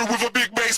through with a big bass.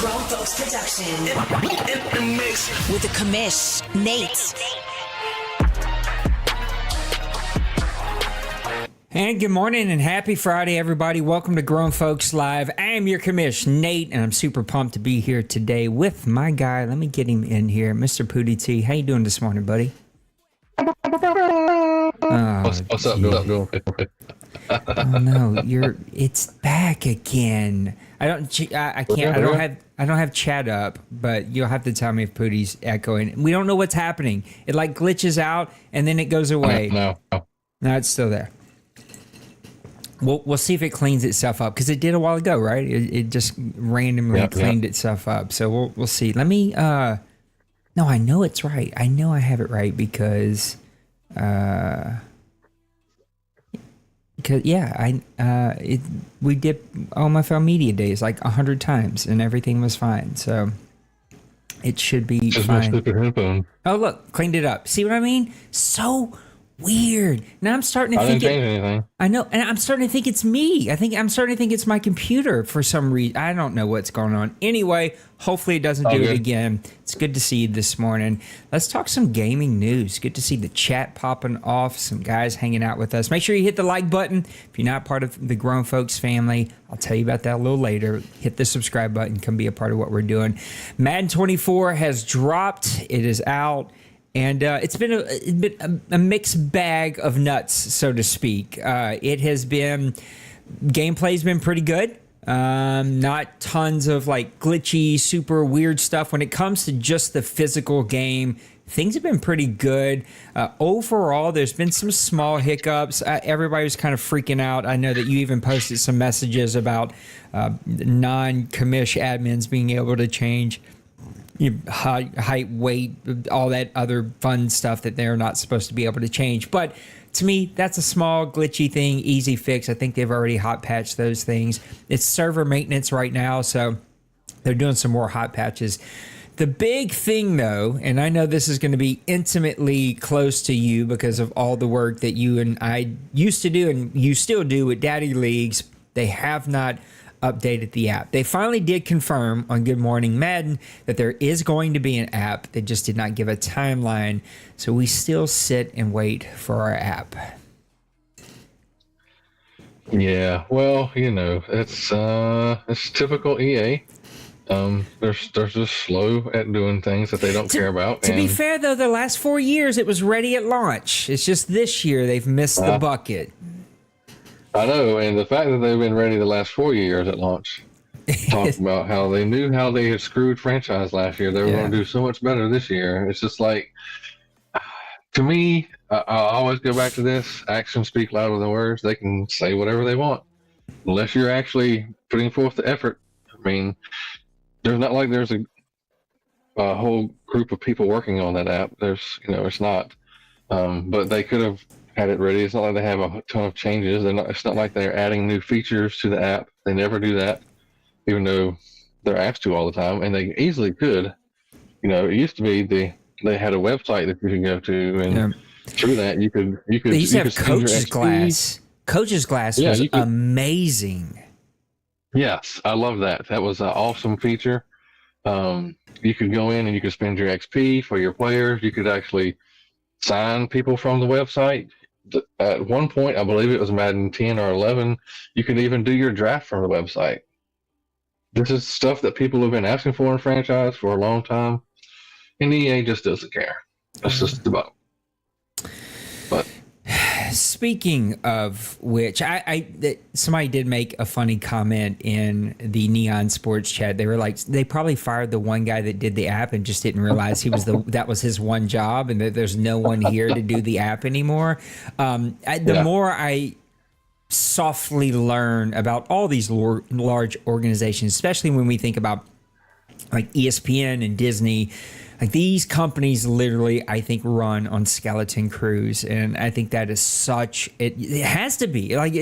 GrownFolks production. With the commish, Nate. And good morning and happy Friday, everybody. Welcome to GrownFolks Live. I am your commish, Nate, and I'm super pumped to be here today with my guy. Let me get him in here, Mr. Poohty. How you doing this morning, buddy? Oh, what's up? Go. Oh no, it's back again. I don't have chat up, but you'll have to tell me if Pooty's echoing. We don't know what's happening. It like glitches out and then it goes away. No, it's still there. We'll see if it cleans itself up because it did a while ago, right? It just randomly cleaned itself up. So we'll see. Let me. No, I know it's right. I know I have it right because we did all my phone media days like 100 times and everything was fine. So it should be fine. Oh look, cleaned it up. See what I mean? So weird. Now I'm starting to think anything. I know, and I'm starting to think it's me. I'm starting to think it's my computer for some reason. I don't know what's going on. Anyway, hopefully it doesn't do it again. It's good to see you this morning. Let's talk some gaming news. Good to see the chat popping off, some guys hanging out with us. Make sure you hit the like button. If you're not part of the GrownFolks family, I'll tell you about that a little later. Hit the subscribe button. Come be a part of what we're doing. Madden 24 has dropped. It is out. And it's been a mixed bag of nuts, so to speak. Gameplay's been pretty good. Not tons of like glitchy, super weird stuff. When it comes to just the physical game, things have been pretty good. Overall, there's been some small hiccups. Everybody was kind of freaking out. I know that you even posted some messages about non-commish admins being able to change height, weight, all that other fun stuff that they're not supposed to be able to change. But to me, that's a small glitchy thing, easy fix. I think they've already hot patched those things. It's server maintenance right now, so they're doing some more hot patches. The big thing, though, and I know this is going to be intimately close to you because of all the work that you and I used to do and you still do with Daddy Leagues, they have not updated the app. They finally did confirm on Good Morning Madden that there is going to be an app. They just did not give a timeline. So we still sit and wait for our app. Yeah, well, it's typical EA. They're just slow at doing things that they don't care about. To be fair, though, the last 4 years it was ready at launch. It's just this year they've missed the bucket. I know, and the fact that they've been ready the last 4 years at launch talk about how they knew how they had screwed franchise last year. They were going to do so much better this year. It's just like, to me, I always go back to this: actions speak louder than words. They can say whatever they want, unless you're actually putting forth the effort. I mean, there's not like there's a whole group of people working on that app. It's not. But they could have had it ready. It's not like they have a ton of changes. It's not like they're adding new features to the app. They never do that, even though they're asked to all the time, and they easily could. It used to be they had a website that you could go to, and through that you could. They used to have Coach's Glass. Coach's Glass was amazing. Yes, I love that. That was an awesome feature. You could go in and you could spend your XP for your players. You could actually sign people from the website. At one point, I believe it was Madden 10 or 11, you could even do your draft from the website. This is stuff that people have been asking for in franchise for a long time, and EA just doesn't care. That's just about. But speaking of which, somebody did make a funny comment in the Neon Sports chat. They were like, they probably fired the one guy that did the app and just didn't realize that was his one job, and that there's no one here to do the app anymore. The more I softly learn about all these large organizations, especially when we think about like ESPN and Disney. Like these companies literally, I think, run on skeleton crews. And I think that is it has to be. Like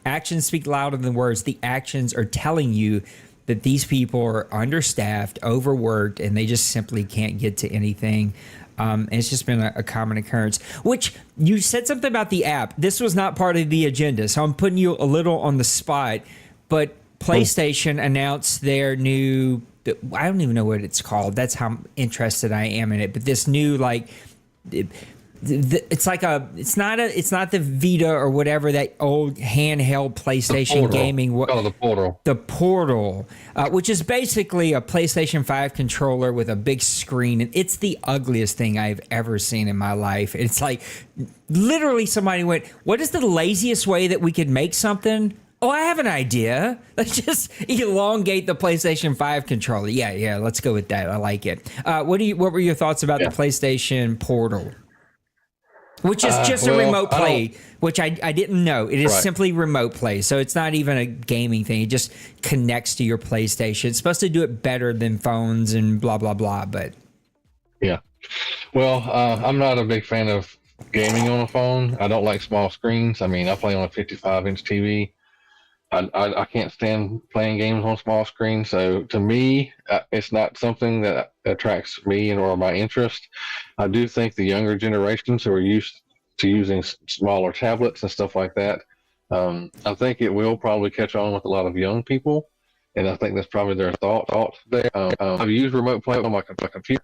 actions speak louder than words. The actions are telling you that these people are understaffed, overworked, and they just simply can't get to anything. And it's just been a common occurrence. Which you said something about the app. This was not part of the agenda, so I'm putting you a little on the spot. But PlayStation announced their new, I don't even know what it's called. That's how interested I am in it. But this new, like, it's not the Vita or whatever, that old handheld PlayStation gaming. The Portal. The Portal, which is basically a PlayStation 5 controller with a big screen. And it's the ugliest thing I've ever seen in my life. It's like literally somebody went, what is the laziest way that we could make something? Oh, I have an idea. Let's just elongate the PlayStation 5 controller. Yeah, let's go with that. I like it. What were your thoughts about the PlayStation Portal? Which is just a remote play, which I didn't know. It is simply remote play, so it's not even a gaming thing. It just connects to your PlayStation. It's supposed to do it better than phones and blah, blah, blah, but... Yeah. Well, I'm not a big fan of gaming on a phone. I don't like small screens. I mean, I play on a 55-inch TV. I can't stand playing games on small screens. So to me, it's not something that attracts me or my interest. I do think the younger generations who are used to using smaller tablets and stuff like that, I think it will probably catch on with a lot of young people. And I think that's probably their thought there. I've used remote play on my computer,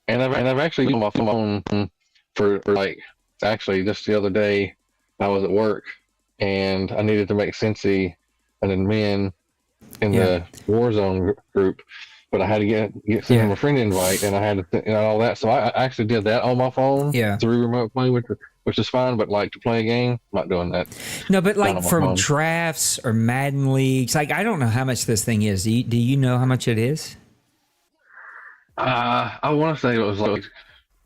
and I've actually used my phone for like, actually just the other day I was at work and I needed to make Cincy and then men in the Warzone group, but I had to get send them a friend invite, and I had to all that. So I actually did that on my phone through remote play, which is fine. But like to play a game, I'm not doing that. No, but like for drafts or Madden leagues, like I don't know how much this thing is. Do you know how much it is? I want to say it was like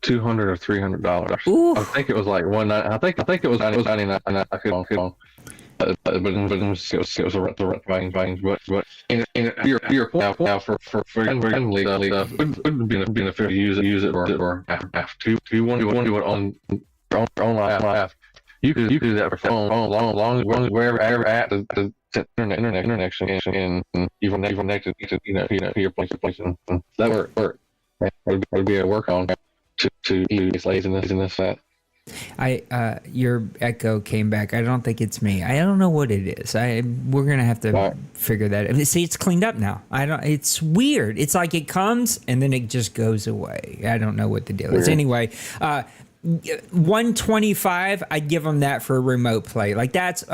$200 or $300. I think it was like $199. I think it was $99. I could on. But it was a range. But in your point now for league wouldn't be beneficial to use it or have to. You want to do it on your online app. You could do that for phone long wherever at the internet connection, and you've connected to your place, and that work. It'd be a work on to ease laziness that. Your echo came back. I don't think it's me. I don't know what it is. We're gonna have to figure that out. See, it's cleaned up now. It's weird. It's like it comes and then it just goes away. I don't know what the deal is. Anyway, $125, I'd give them that for a remote play. Like that's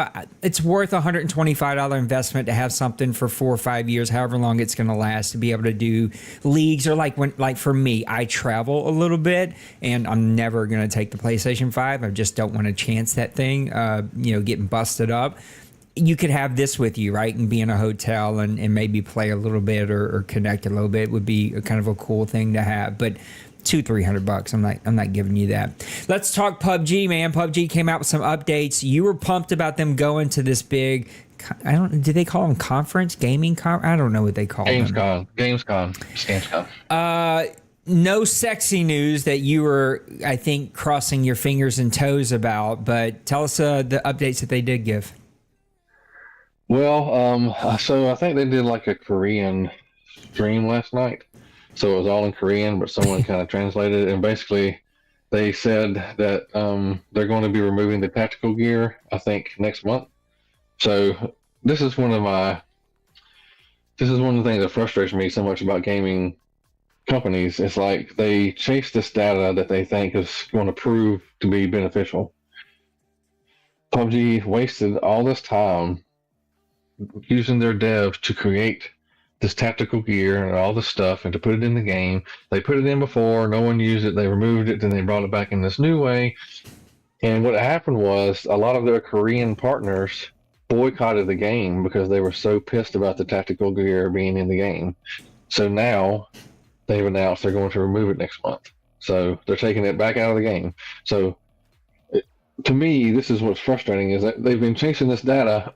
it's worth $125 investment to have something for 4 or 5 years, however long it's going to last, to be able to do leagues. Or like for me, I travel a little bit and I'm never going to take the PlayStation 5. I just don't want to chance that thing getting busted up. you could have this with you, right? And be in a hotel and maybe play a little bit or connect a little bit would be a kind of a cool thing to have. But $200-$300, I'm not giving you that. Let's talk PUBG, man. PUBG came out with some updates. You were pumped about them going to this big, do they call them conference? Gaming I don't know what they call them. Gamescom. No sexy news that you were, I think, crossing your fingers and toes about, but tell us the updates that they did give. Well, so I think they did like a Korean stream last night. So it was all in Korean, but someone kind of translated it. And basically, they said that they're going to be removing the tactical gear, I think, next month. So this is one of the things that frustrates me so much about gaming companies. It's like they chase this data that they think is going to prove to be beneficial. PUBG wasted all this time using their devs to create this tactical gear and all this stuff and to put it in the game. They put it in before, no one used it, they removed it, then they brought it back in this new way. And what happened was a lot of their Korean partners boycotted the game because they were so pissed about the tactical gear being in the game. So now they've announced they're going to remove it next month. So they're taking it back out of the game. So to me, this is what's frustrating is that they've been chasing this data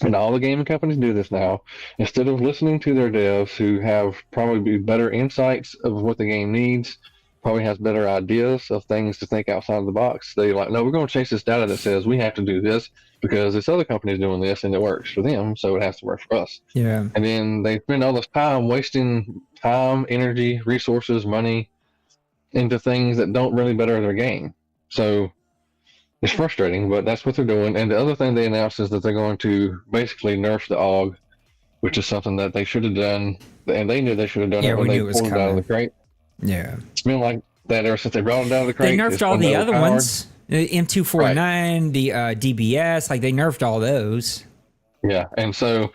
and all the gaming companies do this now. Instead of listening to their devs who have probably better insights of what the game needs, probably has better ideas of things to think outside of the box, they like, no, we're going to chase this data that says we have to do this because this other company is doing this and it works for them, so it has to work for us. Yeah. And then they spend all this time wasting time, energy, resources, money into things that don't really better their game. So it's frustrating, but that's what they're doing. And the other thing they announced is that they're going to basically nerf the AUG, which is something that they should have done, and they knew they should have done it when they pulled it out of the crate. Yeah. It's been like that ever since they brought it down the crate. They nerfed all the other ones. The M249, right. The DBS, like they nerfed all those. Yeah, and so,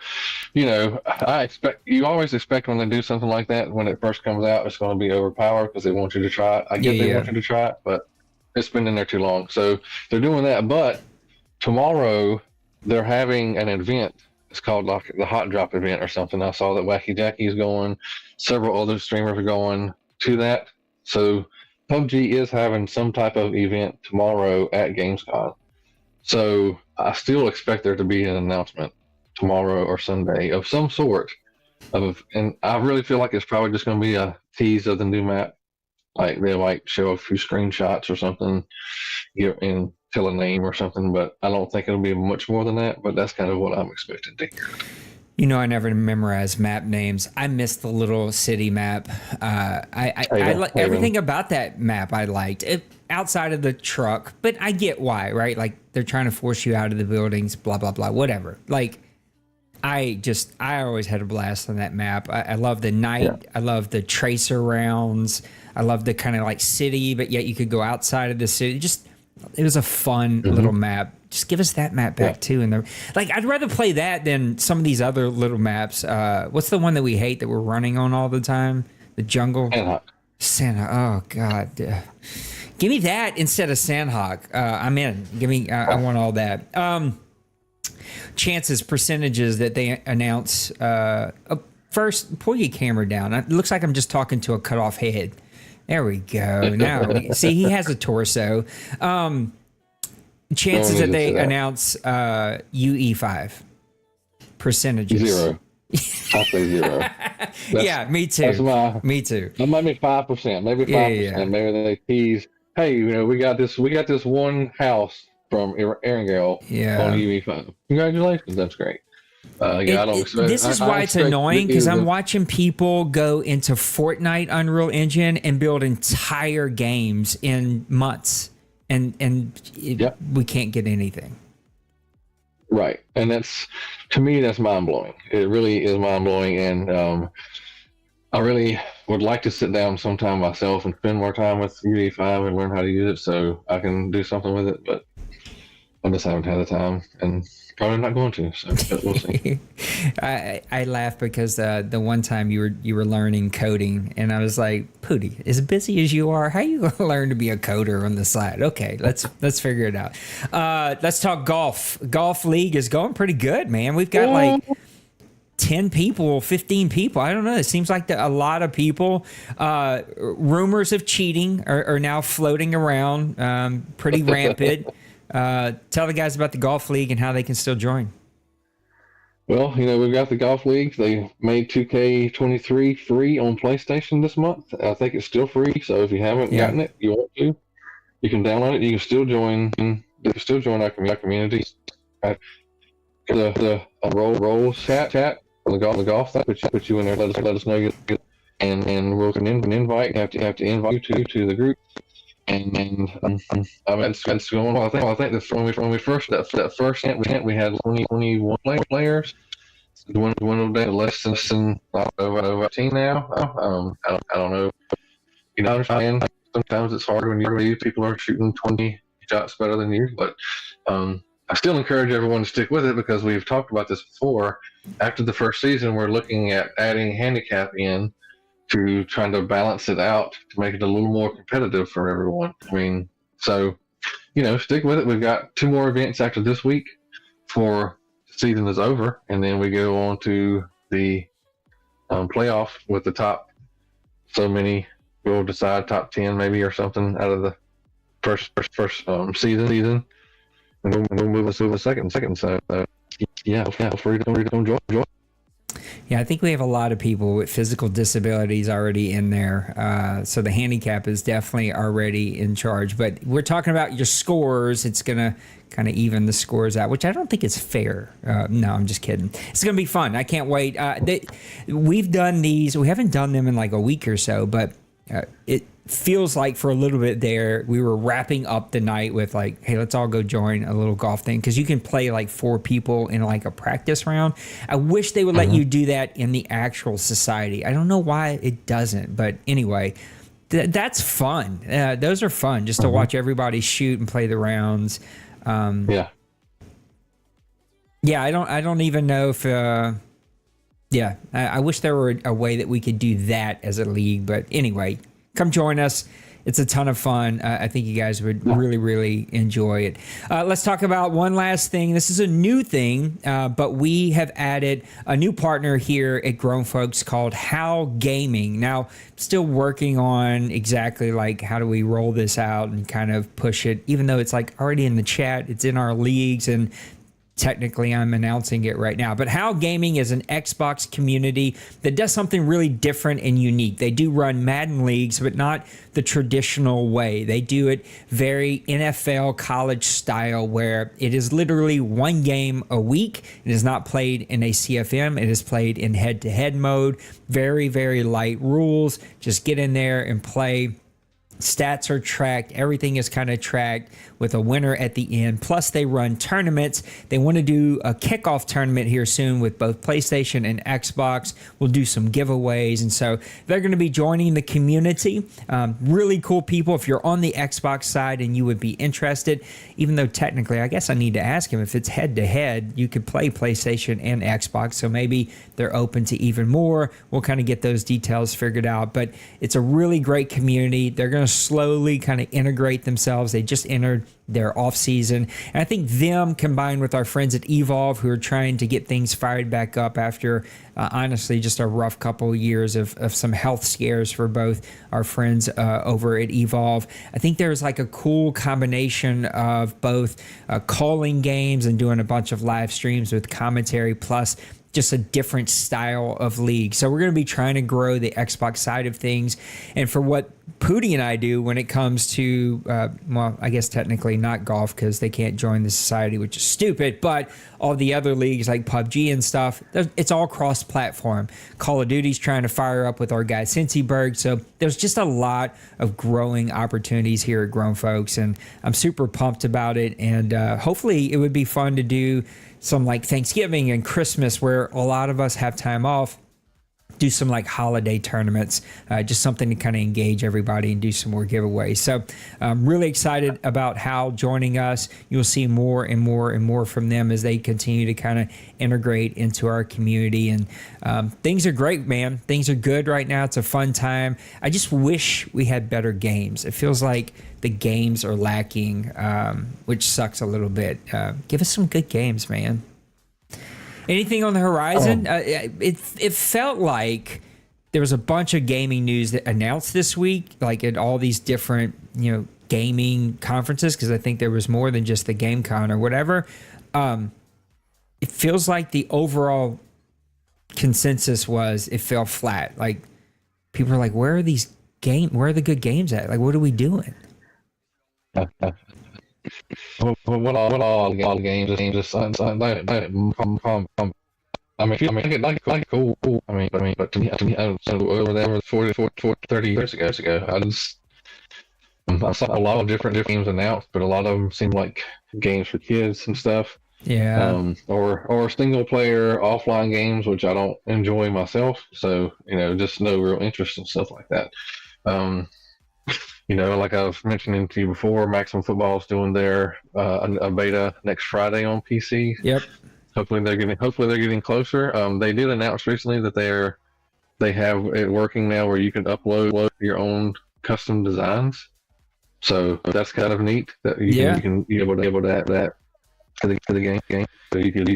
you always expect when they do something like that, when it first comes out, it's going to be overpowered because they want you to try it. I get they want you to try it, but it's been in there too long. So they're doing that, but tomorrow they're having an event. It's called like the Hot Drop event or something. I saw that Wacky Jackie's going. Several other streamers are going to that. So PUBG is having some type of event tomorrow at Gamescom. So I still expect there to be an announcement tomorrow or Sunday of some sort. And I really feel like it's probably just going to be a tease of the new map. Like they might show a few screenshots or something, and tell a name or something, but I don't think it'll be much more than that. But that's kind of what I'm expecting to hear. I never memorized map names. I missed the little city map. Everything about that map I liked. Outside of the truck, but I get why, right? Like they're trying to force you out of the buildings, blah blah blah, whatever. Like I always had a blast on that map. I love the night. Yeah. I love the tracer rounds. I love the kind of like city, but yet you could go outside of the city. It was a fun little map. Just give us that map back too. And I'd rather play that than some of these other little maps. What's the one that we hate that we're running on all the time? The jungle. Santa. Oh God. Give me that instead of Sandhawk. I'm in. Give me. I want all that. Percentages that they announce. First, pull your camera down. It looks like I'm just talking to a cut off head. There we go. Now, see, he has a torso. Chances that they announce UE5 percentages. 0. I'll say 0. Yeah, me too. Me too. Maybe 5%. Maybe 5%. Yeah. Maybe they tease. Hey, we got this one house from Erangel on UE5. Congratulations, that's great. I don't expect, this is why it's annoying because I'm watching people go into Fortnite Unreal Engine and build entire games in months, and we can't get anything. Right, and to me that's mind blowing. It really is mind blowing, and I really would like to sit down sometime myself and spend more time with UE5 and learn how to use it so I can do something with it. But I just haven't had the time, and probably not going to. So but we'll see. I laugh because the one time you were learning coding, and I was like, Poohty, as busy as you are, how you going to learn to be a coder on the side? Okay, let's figure it out. Let's talk golf. Golf league is going pretty good, man. We've got like 10 people, 15 people. I don't know. It seems like a lot of people. Rumors of cheating are now floating around, pretty rampant. Tell the guys about the golf league and how they can still join. Well, we've got the golf league. They made 2K23 free on PlayStation this month. I think it's still free. So if you haven't gotten it, you want to, you can download it. You can still join. You can still join our community. The roll chat on the golf site. Put you in there. Let us know you get, and we'll can invite. Have to invite you to the group. And it's going well. I think that when we first that first event we had 21 players. Dwindled down to less than over 18 now. I don't know. I understand. Sometimes it's hard when people are shooting 20 shots better than you, but I still encourage everyone to stick with it because we've talked about this before. After the first season, we're looking at adding handicap in to trying to balance it out to make it a little more competitive for everyone. I mean, so, stick with it. We've got 2 more events after this week before the season is over, and then we go on to the playoff with the top so many. We'll decide top 10 maybe or something out of the first season, and we'll move us to the second. So, feel free to come join. Yeah, I think we have a lot of people with physical disabilities already in there. So the handicap is definitely already in charge. But we're talking about your scores. It's going to kind of even the scores out, which I don't think is fair. No, I'm just kidding. It's going to be fun. I can't wait. We've done these. We haven't done them in like a week or so, but it feels like for a little bit there, we were wrapping up the night with like, hey, let's all go join a little golf thing. Cause you can play like 4 people in like a practice round. I wish they would let you do that in the actual society. I don't know why it doesn't, but anyway, that's fun. Those are fun just to watch everybody shoot and play the rounds. Yeah, I don't even know if, I wish there were a way that we could do that as a league, but anyway, come join us. It's a ton of fun. I think you guys would really, really enjoy it. Let's talk about one last thing. This is a new thing, but we have added a new partner here at GrownFolks called How Gaming. Now, still working on exactly like how do we roll this out and kind of push it, even though it's like already in the chat, it's in our leagues, and technically I'm announcing it right now. But How Gaming is an Xbox community that does something really different and unique. They do run Madden leagues, but not the traditional way. They do it very NFL college style, where it is literally 1 game a week. It is not played in a CFM. It is played in head-to-head mode. Very, very light rules. Just get in there and play. Stats are tracked. Everything is kind of tracked with a winner at the end. Plus, they run tournaments. They want to do a kickoff tournament here soon with both PlayStation and Xbox. We'll do some giveaways. And so they're going to be joining the community. Really cool people. If you're on the Xbox side and you would be interested, even though technically, I guess I need to ask him if it's head to head, you could play PlayStation and Xbox. So maybe they're open to even more. We'll kind of get those details figured out. But it's a really great community. They're going to slowly kind of integrate themselves. They just entered their off season, and I think them combined with our friends at Evolve, who are trying to get things fired back up after honestly just a rough couple of years of some health scares for both our friends over at Evolve. I think there's like a cool combination of both calling games and doing a bunch of live streams with commentary, plus just a different style of league. So we're going to be trying to grow the Xbox side of things. And for what Poohty and I do when it comes to, well, I guess technically not golf because they can't join the society, which is stupid, but all the other leagues like PUBG and stuff, it's all cross-platform. Call of Duty's trying to fire up with our guy Cincyberg. So there's just a lot of growing opportunities here at GrownFolks, and I'm super pumped about it. And hopefully it would be fun to do some like Thanksgiving and Christmas where a lot of us have time off. do some like holiday tournaments, just something to kind of engage everybody and do some more giveaways. So I'm really excited about Hal joining us. You'll see more and more and more from them as they continue to kind of integrate into our community. And things are great, man. Things are good right now. It's a fun time. I just wish we had better games. It feels like the games are lacking, which sucks a little bit. Give us some good games, man. Anything on the horizon? It felt like there was a bunch of gaming news that announced this week, like at all these different, gaming conferences, because I think there was more than just the GameCon or whatever. It feels like the overall consensus was it fell flat. Like people are like, where are the good games at? Like, what are we doing? What all games just I mean, like cool. I mean, but to me, over there 30 years ago, I saw a lot of different games announced, but a lot of them seem like games for kids and stuff. Yeah. Or single player offline games, which I don't enjoy myself. So just no real interest in stuff like that. Like I was mentioning to you before, Maximum Football is doing their a beta next Friday on PC. Yep. Hopefully they're getting closer. They did announce recently that they have it working now where you can upload your own custom designs. So that's kind of neat that you can be able to add that to the game. So you can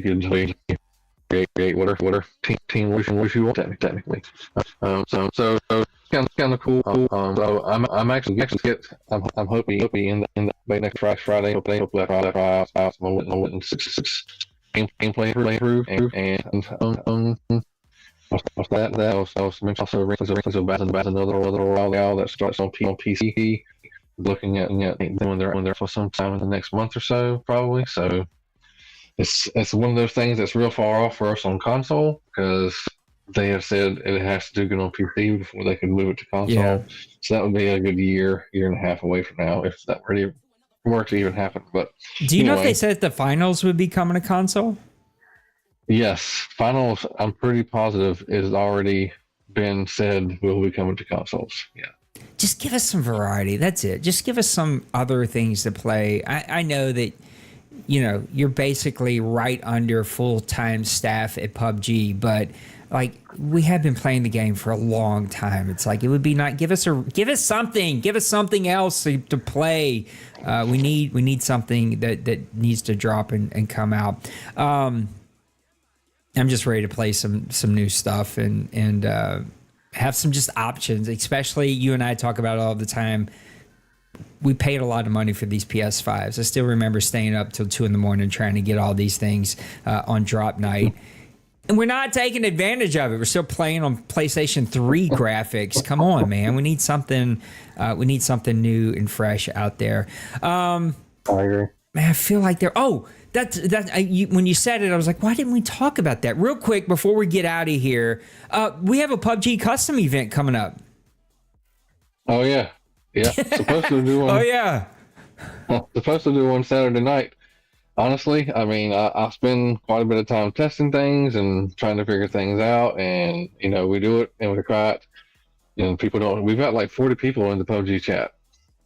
create whatever team wish you want technically. So kind of cool. So I'm actually I'm hoping in the next Friday. Hopefully I will six gameplay improved and what's that also mentioned also about another royale that starts on PC. Looking at when they're for some time in the next month or so probably. So it's one of those things that's real far off for us on console because they have said it has to get on PC before they can move it to console. Yeah. So that would be a good year and a half away from now if that were to even happen. But do you know if they said the finals would be coming to console? Yes, finals. I'm pretty positive it has already been said will be coming to consoles. Yeah. Just give us some variety. That's it. Just give us some other things to play. I know that, you're basically right under full-time staff at PUBG, but like we have been playing the game for a long time. It's like it would be not give us something else to play. We need something that needs to drop and come out. I'm just ready to play some new stuff and have some just options, especially you and I talk about it all the time. We paid a lot of money for these PS5s. I still remember staying up till 2 a.m. trying to get all these things on drop night. And we're not taking advantage of it. We're still playing on PlayStation 3 graphics. Come on, man. We need something new and fresh out there. I agree. Man, I feel like when you said it, I was like, why didn't we talk about that? Real quick, before we get out of here, we have a PUBG custom event coming up. Oh, yeah. Yeah. Supposed to do one. Oh, yeah. Supposed to do one Saturday night. Honestly, I mean, I spend quite a bit of time testing things and trying to figure things out. And, we do it and we're quiet. People don't. We've got like 40 people in the PUBG chat.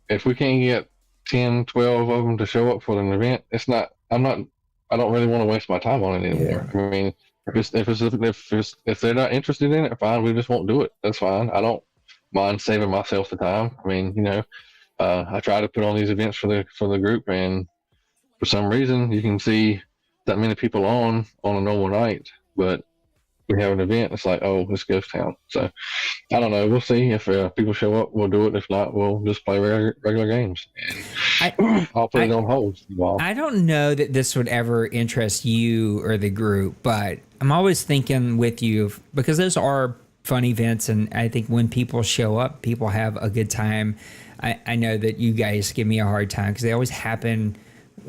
If we can't get 10, 12 of them to show up for an event, I don't really want to waste my time on it anymore. Yeah. I mean, if they're not interested in it, fine. We just won't do it. That's fine. I don't mind saving myself the time. I mean, I try to put on these events for the group, and for some reason, you can see that many people on a normal night, but we have an event. It's like, oh, it's ghost town. So I don't know. We'll see if people show up. We'll do it. If not, we'll just play regular games. And I'll put it on hold. I don't know that this would ever interest you or the group, but I'm always thinking with you because those are fun events, and I think when people show up, people have a good time. I know that you guys give me a hard time because they always happen.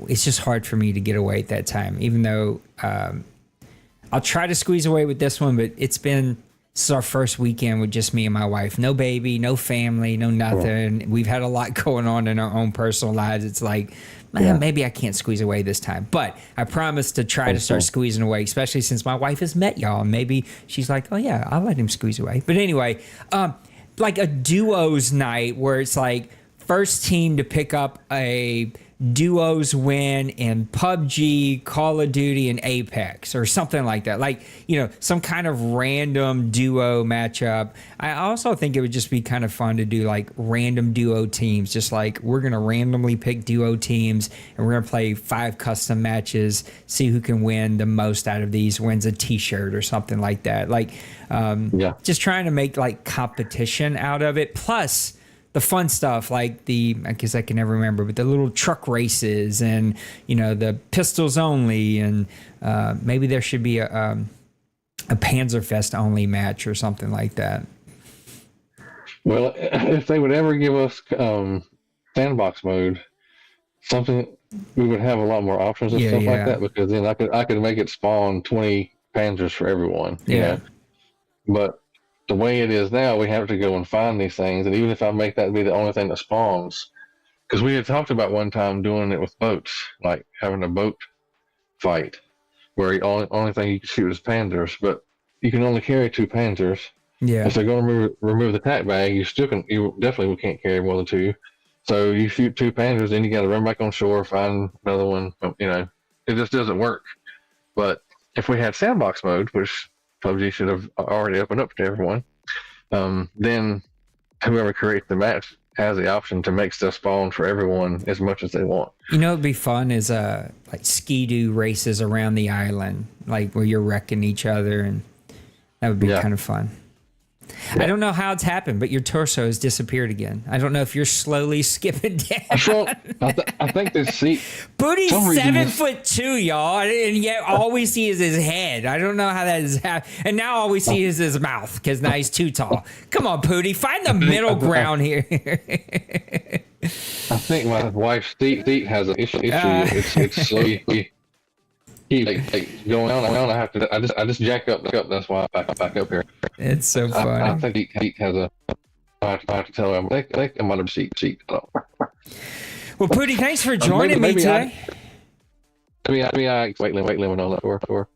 It's just hard for me to get away at that time, even though I'll try to squeeze away with this one, but it's been This is our first weekend with just me and my wife. No baby, no family, no nothing. We've had a lot going on in our own personal lives. It's like, man, maybe I can't squeeze away this time. But I promise to try to start squeezing away, especially since my wife has met y'all. And maybe she's like, oh, yeah, I'll let him squeeze away. But anyway, like a duos night where it's like first team to pick up a duos win in PUBG, Call of Duty, and Apex or something like that. Like, you know, some kind of random duo matchup. I also think it would just be kind of fun to do like random duo teams. Just like we're going to randomly pick duo teams and we're going to play 5 custom matches, see who can win the most out of these, wins a t-shirt or something like that. Like, just trying to make like competition out of it. Plus, the fun stuff like I guess I can never remember, but the little truck races and, you know, the pistols only. And maybe there should be a Panzerfest only match or something like that. Well, if they would ever give us sandbox mode, something we would have a lot more options and stuff like that, because then I could make it spawn 20 Panzers for everyone. You know? But the way it is now, we have to go and find these things, and even if I make that be the only thing that spawns, because we had talked about one time doing it with boats, like having a boat fight, where the only thing you can shoot is Panzers, but you can only carry 2 Panzers. Yeah. If they're going to remove the tack bag, you definitely can't carry more than 2. So you shoot 2 Panzers, then you got to run back on shore, find another one. You know, it just doesn't work. But if we had sandbox mode, which PUBG should have already opened up to everyone, then whoever creates the match has the option to make stuff spawn for everyone as much as they want. You know, it'd be fun is like ski-doo races around the island, like where you're wrecking each other, and that would be kind of fun. I don't know how it's happened, but your torso has disappeared again. I don't know if you're slowly skipping down. I think this seat. Poohty's 7'2", y'all, and yet all we see is his head. I don't know how that is happening. And now all we see is his mouth because now he's too tall. Come on, Poohty, find the middle ground here. I think my wife's seat has an issue. It's slowly. Like going on. I just jack up. That's why I back up here. It's so funny. I think he has a. I have to tell him. I think I'm under seat. Well, Poohty, thanks for joining me today. Maybe I weight limit on that for.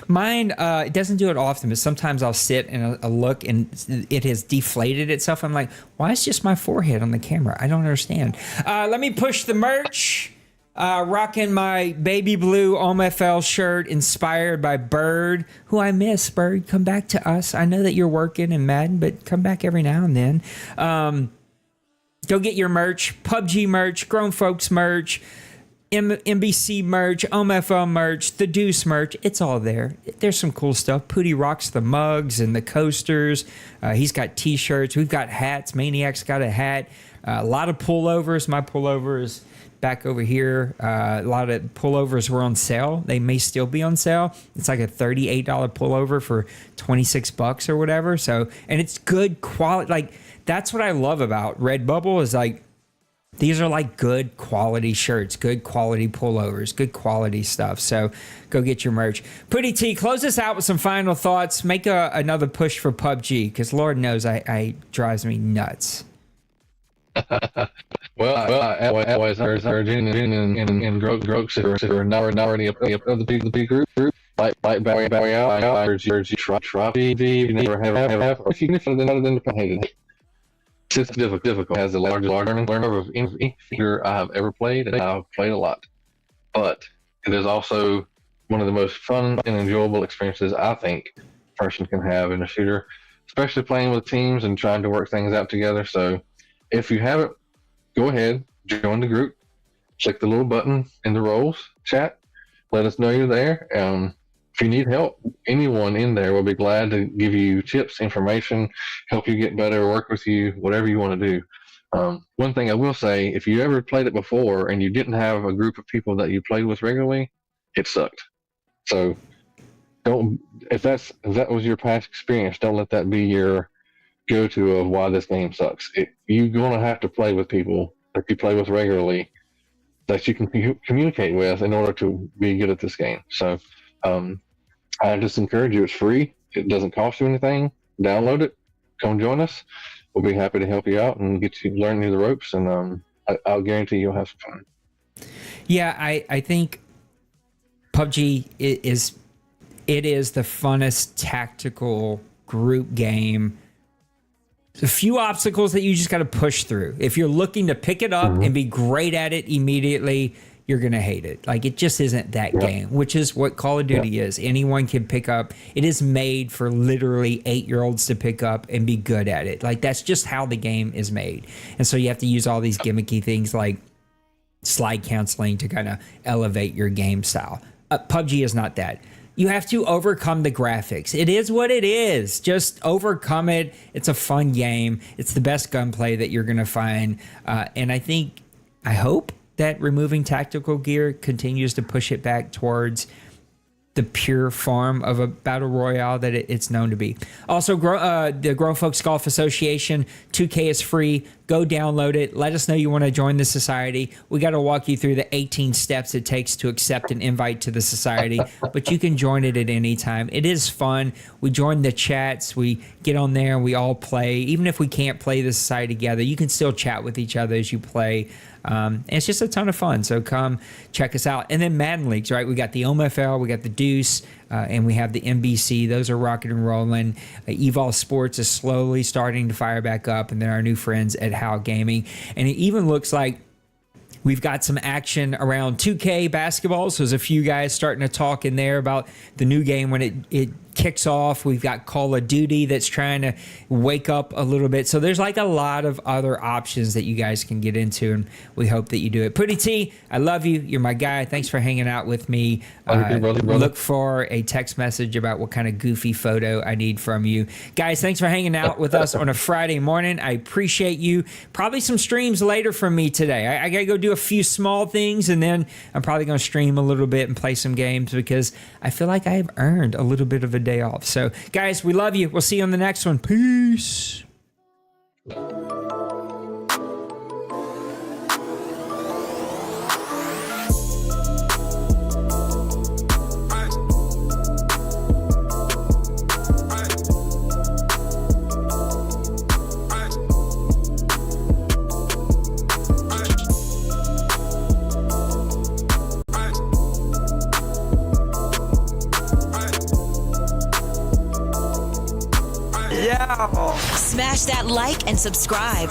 Mine, it doesn't do it often, but sometimes I'll sit and I'll look and it has deflated itself. I'm like, why is just my forehead on the camera? I don't understand. Let me push the merch. Rocking my baby blue OMFL shirt inspired by Bird, who I miss. Bird, come back to us. I know that you're working in Madden, but come back every now and then. Go get your merch, PUBG merch, GrownFolks merch, NBC merch, OMFL merch, the Deuce merch. It's all there. There's some cool stuff. Poohty rocks the mugs and the coasters. He's got t-shirts. We've got hats. Maniac's got a hat. A lot of pullovers. My pullover is back over here. A lot of pullovers were on sale. They may still be on sale. It's like a $38 pullover for $26 or whatever. So, and it's good quality. Like, that's what I love about Redbubble is like, these are like good quality shirts, good quality pullovers, good quality stuff. So go get your merch. Poohty T, close us out with some final thoughts. Make another push for PUBG because Lord knows I drives me nuts. Always urging and Groks if you're not already up of the big group, like Barry out, I urge you try you never have or even if they're not independent. It's difficult. It has the largest learner of any figure I have ever played, and I've played a lot. But it is also one of the most fun and enjoyable experiences I think a person can have in a shooter, especially playing with teams and trying to work things out together. So if you haven't, go ahead, join the group, click the little button in the roles chat, let us know you're there. If you need help, anyone in there will be glad to give you tips, information, help you get better, work with you, whatever you want to do. One thing I will say, if you ever played it before and you didn't have a group of people that you played with regularly, it sucked. So if that was your past experience, don't let that be your go-to of why this game sucks. You're going to have to play with people that you play with regularly that you can communicate with in order to be good at this game. So I just encourage you. It's free. It doesn't cost you anything. Download it. Come join us. We'll be happy to help you out and get you learning the ropes. And I'll guarantee you'll have some fun. Yeah, I think PUBG is the funnest tactical group game. A few obstacles that you just got to push through. If you're looking to pick it up and be great at it immediately, you're going to hate it. Like, it just isn't that game, which is what Call of Duty is. Anyone can pick up. It is made for literally 8-year-olds to pick up and be good at it. Like, that's just how the game is made. And so you have to use all these gimmicky things like slide canceling to kind of elevate your game style. PUBG is not that. You have to overcome the graphics. It is what it is. Just overcome it. It's a fun game. It's the best gunplay that you're going to find. And I hope that removing tactical gear continues to push it back towards the pure form of a battle royale that it's known to be. Also, the GrownFolks Golf Association, 2K is free. Go download it. Let us know you want to join the society. We got to walk you through the 18 steps it takes to accept an invite to the society, but you can join it at any time. It is fun. We join the chats. We get on there and we all play. Even if we can't play the society together, you can still chat with each other as you play. And it's just a ton of fun. So come check us out. And then Madden leagues, right? We got the OMFL, we got the Deuce, and we have the NBC. Those are rocking and rolling. Evolve Sports is slowly starting to fire back up. And then our new friends at How Gaming. And it even looks like we've got some action around 2K basketball. So there's a few guys starting to talk in there about the new game when it kicks off. We've got Call of Duty that's trying to wake up a little bit. So there's like a lot of other options that you guys can get into, and we hope that you do it. Poohty T, I love you. You're my guy. Thanks for hanging out with me. Brother. Look for a text message about what kind of goofy photo I need from you. Guys, thanks for hanging out with us on a Friday morning. I appreciate you. Probably some streams later from me today. I got to go do a few small things, and then I'm probably going to stream a little bit and play some games because I feel like I have earned a little bit of a day off. So, guys, we love you. We'll see you on the next one. Peace. Smash that like and subscribe.